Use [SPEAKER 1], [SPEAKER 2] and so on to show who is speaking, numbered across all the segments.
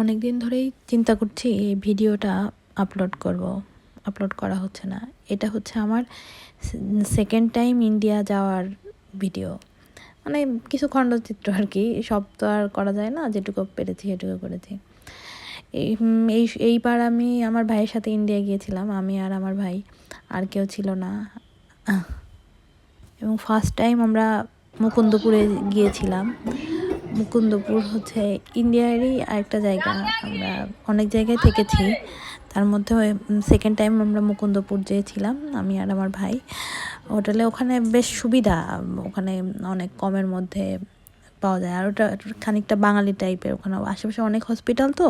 [SPEAKER 1] অনেক দিন ধরেই চিন্তা করছি এই ভিডিওটা আপলোড করা হচ্ছে না। এটা হচ্ছে আমার সেকেন্ড টাইম ইন্ডিয়া যাওয়ার ভিডিও, মানে কিছু খণ্ডচিত্র আর কি, সব তো আর করা যায় না, যেটুকু পেরেছি সেটুকু করেছি। এইবার আমি আমার ভাইয়ের সাথে ইন্ডিয়া গিয়েছিলাম, আমি আর আমার ভাই, আর কেউ ছিল না। এবং ফার্স্ট টাইম আমরা মুকুন্দপুরে গিয়েছিলাম। মুকুন্দপুর হচ্ছে ইন্ডিয়ারই আরেকটা জায়গা। আমরা অনেক জায়গায় থেকেছি, তার মধ্যে সেকেন্ড টাইম আমরা মুকুন্দপুর যেয়েছিলাম আমি আর আমার ভাই হোটেলে। ওখানে বেশ সুবিধা, ওখানে অনেক কমের মধ্যে পাওয়া যায়। আর ওটা খানিকটা বাঙালি টাইপের, ওখানে আশেপাশে অনেক হসপিটাল, তো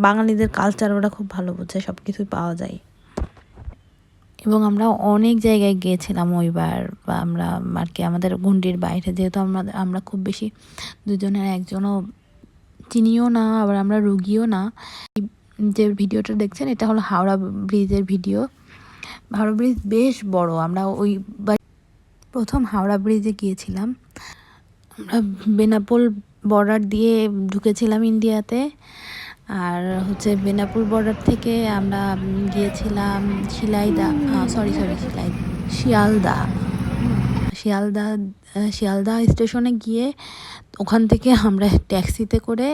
[SPEAKER 1] বাঙালিদের কালচার ওরা খুব ভালো বোঝে, সব কিছুই পাওয়া যায়। এবং আমরা অনেক জায়গায় গিয়েছিলাম ওইবার, বা আমরা আর কি আমাদের গণ্ডির বাইরে, যেহেতু আমরা খুব বেশি দুজনের একজনও চিনিও না, আবার আমরা রুগীও না। যে ভিডিওটা দেখছেন এটা হলো হাওড়া ব্রিজের ভিডিও। হাওড়া ব্রিজ বেশ বড়। আমরা প্রথম হাওড়া ব্রিজে গিয়েছিলাম। আমরা বেনাপোল বর্ডার দিয়ে ঢুকেছিলাম ইন্ডিয়াতে, আর হচ্ছে বেনাপুর বর্ডার থেকে আমরা গিয়েছিলাম শিয়ালদা। শিয়ালদা স্টেশনে গিয়ে ওখান থেকে আমরা ট্যাক্সিতে করে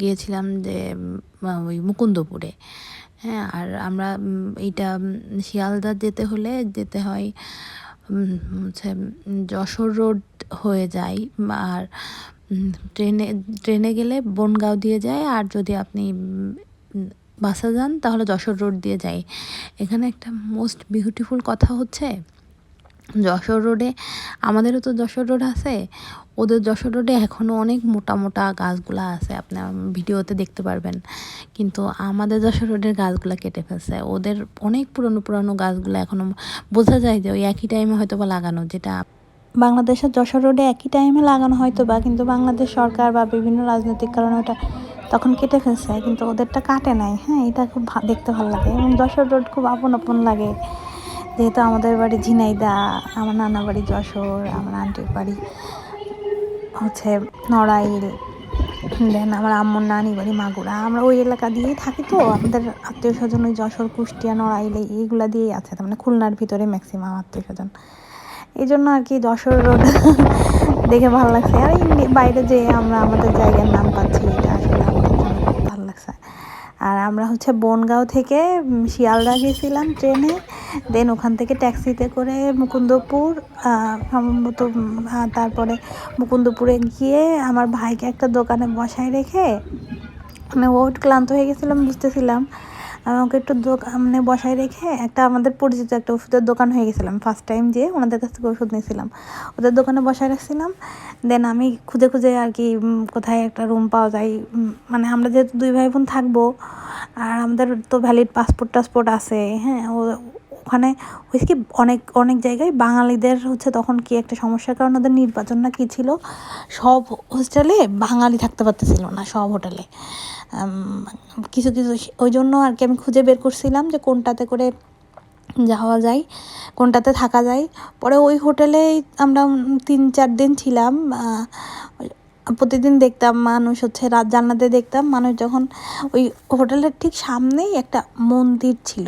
[SPEAKER 1] গিয়েছিলাম যে ওই মুকুন্দপুরে। হ্যাঁ, আর আমরা এইটা শিয়ালদা যেতে হয় হচ্ছে যশোর রোড হয়ে যায়, আর ট্রেনে গেলে বনগাঁও দিয়ে যায়, আর যদি আপনি বাসে যান তাহলে যশোর রোড দিয়ে যায়। এখানে একটা মোস্ট বিউটিফুল কথা হচ্ছে, যশোর রোডে, আমাদেরও তো যশোর রোড আছে, ওদের যশোর রোডে এখনও অনেক মোটা মোটা গাছগুলা আছে, আপনি ভিডিওতে দেখতে পারবেন। কিন্তু আমাদের যশোর রোডের গাছগুলা কেটে ফেলছে। ওদের অনেক পুরনো গাছগুলো এখনও বোঝা যায় যে ওই একই টাইমে হয়তো বা লাগানো, যেটা বাংলাদেশের যশোর রোডে একই টাইমে লাগানো হয়তো বা, কিন্তু বাংলাদেশ সরকার বা বিভিন্ন রাজনৈতিক কারণে ওটা তখন কেটে ফেলছে, কিন্তু ওদেরটা কাটে নাই। হ্যাঁ, এটা খুব দেখতে ভালো লাগে। এবং যশোর রোড খুব আপন লাগে, যেহেতু আমাদের বাড়ি ঝিনাইদা, আমার নানা বাড়ি যশোর, আমার আন্টির বাড়ি হচ্ছে নড়াইল, দেন আমার আম্মুর নানি বাড়ি মাগুরা। আমরা ওই এলাকা দিয়েই থাকি, তো আমাদের আত্মীয় স্বজন ওই যশোর, কুষ্টিয়া, নড়াইল এইগুলা দিয়েই আছে, তার মানে খুলনার ভিতরে ম্যাক্সিমাম আত্মীয় স্বজন। এই জন্য আর কি যশোর রোড দেখে ভালো লাগছে। আর বাইরে যেয়ে আমরা আমাদের জায়গার নাম পাচ্ছি, এটা আসলে আমাদের জন্য খুব ভালো লাগছে। আর আমরা হচ্ছে বনগাঁও থেকে শিয়ালদা গেছিলাম ট্রেনে, দেন ওখান থেকে ট্যাক্সিতে করে মুকুন্দপুর, সম্ভবত। তারপরে মুকুন্দপুরে গিয়ে আমার ভাইকে একটা দোকানে বসায় রেখে, মানে ক্লান্ত হয়ে গেছিলাম, বুঝতেছিলাম, আমাকে একটু দোকানে বসায় রেখে একটা আমাদের পরিচিত একটা ওষুধের দোকান হয়ে গেছিলাম, ফার্স্ট টাইম যেয়ে ওনাদের কাছ থেকে ওষুধ নিয়েছিলাম, ওদের দোকানে বসায় রাখছিলাম। দেন আমি খুঁজে আর কি কোথায় একটা রুম পাওয়া যায়, মানে আমরা যেহেতু দুই ভাই বোন থাকবো, আর আমাদের তো ভ্যালিড টাসপোর্ট আছে। হ্যাঁ, ওখানে হয়েছে কি, অনেক জায়গায় বাঙালিদের হচ্ছে তখন কি একটা সমস্যার কারণে ওদের নির্বাচন না কি ছিল, সব হোস্টেলে বাঙালি থাকতে পারতেছিল না, সব হোটেলে কিছু ওই জন্য আর কি আমি খুঁজে বের করছিলাম যে কোনটাতে করে যাওয়া যায়, কোনটাতে থাকা যায়। পরে ওই হোটেলেই আমরা 3-4 দিন ছিলাম। প্রতিদিন দেখতাম মানুষ হচ্ছে রাত জান্নাতে দেখতাম মানুষ যখন ওই হোটেলের ঠিক সামনেই একটা মন্দির ছিল,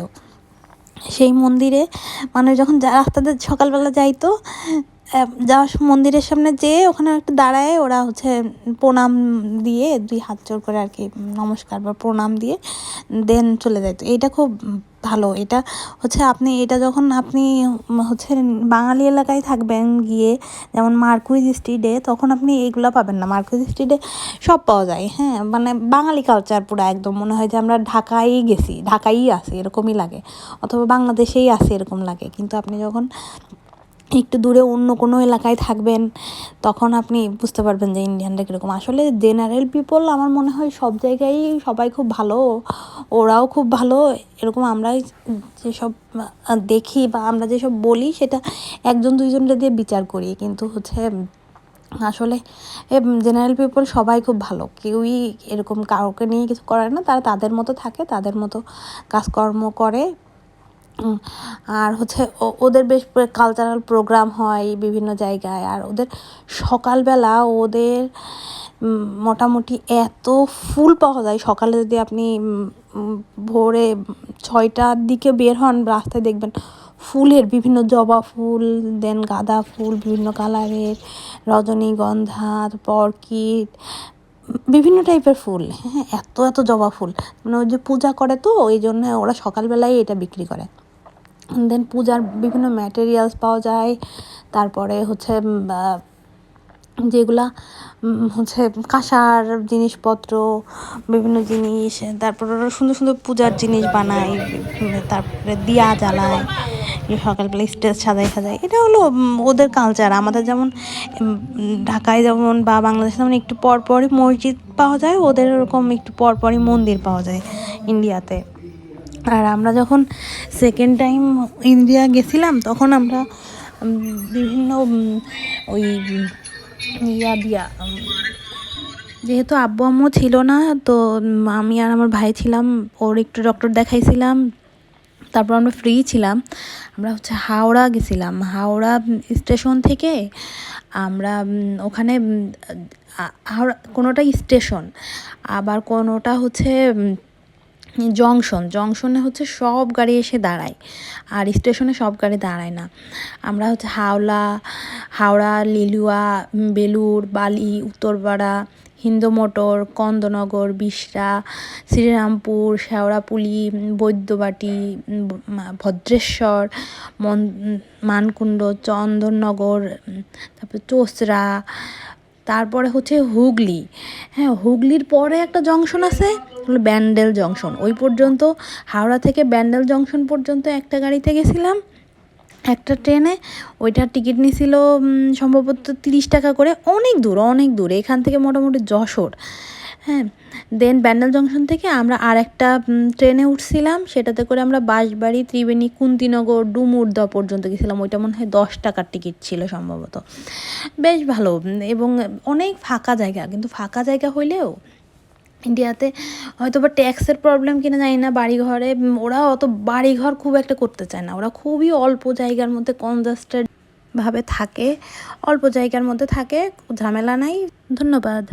[SPEAKER 1] সেই মন্দিরে মানুষ যখন রাস্তাতে সকালবেলা যাইতো, যাওয়ার মন্দিরের সামনে যেয়ে ওখানে একটা দাঁড়ায়, ওরা হচ্ছে প্রণাম দিয়ে 2 হাত জোর করে আর কি নমস্কার বা প্রণাম দিয়ে দেন চলে যাইতো। এটা খুব ভালো। এটা হচ্ছে এটা যখন আপনি হচ্ছে বাঙালি এলাকায় থাকবেন গিয়ে, যেমন মার্কুইজ স্ট্রিটে, তখন আপনি এইগুলো পাবেন না। মার্কুইজ স্ট্রিটে সব পাওয়া যায়, হ্যাঁ, মানে বাঙালি কালচার পুরো একদম মনে হয় যে আমরা ঢাকায় আছি এরকমই লাগে, অথবা বাংলাদেশেই আছি এরকম লাগে। কিন্তু আপনি যখন একটু দূরে অন্য কোনো এলাকায় থাকবেন, তখন আপনি বুঝতে পারবেন যে ইন্ডিয়ানরা কীরকম। আসলে জেনারেল পিপল আমার মনে হয় সব জায়গায় সবাই খুব ভালো, ওরাও খুব ভালো। এরকম আমরা যেসব দেখি বা আমরা যেসব বলি সেটা 1-2জনকে দিয়ে বিচার করি, কিন্তু হচ্ছে আসলে জেনারেল পিপল সবাই খুব ভালো, কেউই এরকম কাউকে নিয়ে কিছু করে না, তারা তাদের মতো থাকে, তাদের মতো কাজকর্ম করে। আর হচ্ছে ওদের বেশ কালচারাল প্রোগ্রাম হয় বিভিন্ন জায়গায়, আর ওদের সকালবেলা ওদের মোটামুটি এত ফুল পাওয়া যায়। সকালে যদি আপনি ভোরে 6টার দিকে বের হন, রাস্তায় দেখবেন ফুলের বিভিন্ন জবা ফুল, দেন গাঁদা ফুল বিভিন্ন কালারের, রজনীগন্ধা, অর্কিড, বিভিন্ন টাইপের ফুল। হ্যাঁ, এত এত জবা ফুল, মানে ওই যে পূজা করে তো ওই জন্য ওরা সকালবেলায় এটা বিক্রি করে। দেন পূজার বিভিন্ন ম্যাটেরিয়ালস পাওয়া যায়। তারপরে হচ্ছে যেগুলা হচ্ছে কাঁসার জিনিসপত্র, বিভিন্ন জিনিস, তারপর ওরা সুন্দর সুন্দর পূজার জিনিস বানায়, তারপরে দিয়া জ্বালায় সকালবেলা, স্টেজ সাজায়। এটা হলো ওদের কালচার। আমাদের যেমন ঢাকায় যেমন বা বাংলাদেশে যেমন একটু পরপরই মসজিদ পাওয়া যায়, ওদের ওরকম একটু পরপরই মন্দির পাওয়া যায় ইন্ডিয়াতে। আর আমরা যখন সেকেন্ড টাইম ইন্ডিয়া গেছিলাম তখন আমরা বিভিন্ন ওই দিয়া যেহেতু আব্বু আম্মু ছিল না, তো আমি আর আমার ভাই ছিলাম, ওর একটু ডক্টর দেখাইছিলাম। তারপর আমরা ফ্রি ছিলাম, আমরা হচ্ছে হাওড়া গেছিলাম। হাওড়া স্টেশন থেকে আমরা ওখানে হাওড়া কোনোটা স্টেশন, আবার কোনোটা হচ্ছে জংশনে হচ্ছে সব গাড়ি এসে দাঁড়ায়, আর স্টেশনে সব গাড়ি দাঁড়ায় না। আমরা হচ্ছে হাওড়া, লিলুয়া, বেলুড়, বালি, উত্তরপাড়া, হিন্দু মোটর, কন্দনগর, বিশরা, শ্রীরামপুর, শেওড়াপুলি, বৈদ্যবাটি, ভদ্রেশ্বর, মানকুণ্ড, চন্দননগর, তারপর চোসরা, তারপরে হচ্ছে হুগলি। হ্যাঁ, হুগলির পরে একটা জংশন আছে হলো ব্যান্ডেল জংশন। ওই পর্যন্ত হাওড়া থেকে ব্যান্ডেল জংশন পর্যন্ত একটা গাড়িতে গেছিলাম, একটা ট্রেনে। ওইটার টিকিট নিয়েছিল সম্ভবত 30 টাকা করে। অনেক দূর এখান থেকে মোটামুটি যশোর। হ্যাঁ, দেন ব্যান্ডেল জংশন থেকে আমরা আর একটা ট্রেনে উঠছিলাম, সেটাতে করে আমরা বাঁশবাড়ি, ত্রিবেণী, কুন্তিনগর, ডুমুরদহ পর্যন্ত গেছিলাম। ওইটা মনে হয় 10 টাকার টিকিট ছিল সম্ভবত। বেশ ভালো, এবং অনেক ফাঁকা জায়গা। কিন্তু ফাঁকা জায়গা হইলেও ইন্ডিয়াতে হয়তো বা ট্যাক্সের প্রবলেম কিনা জানি না, বাড়িঘরে ওরা অত বাড়িঘর খুব একটা করতে চায় না। ওরা খুবই অল্প জায়গার মধ্যে কনজাস্টেড ভাবে থাকে, অল্প জায়গার মধ্যে থাকে, ঝামেলা নাই। ধন্যবাদ।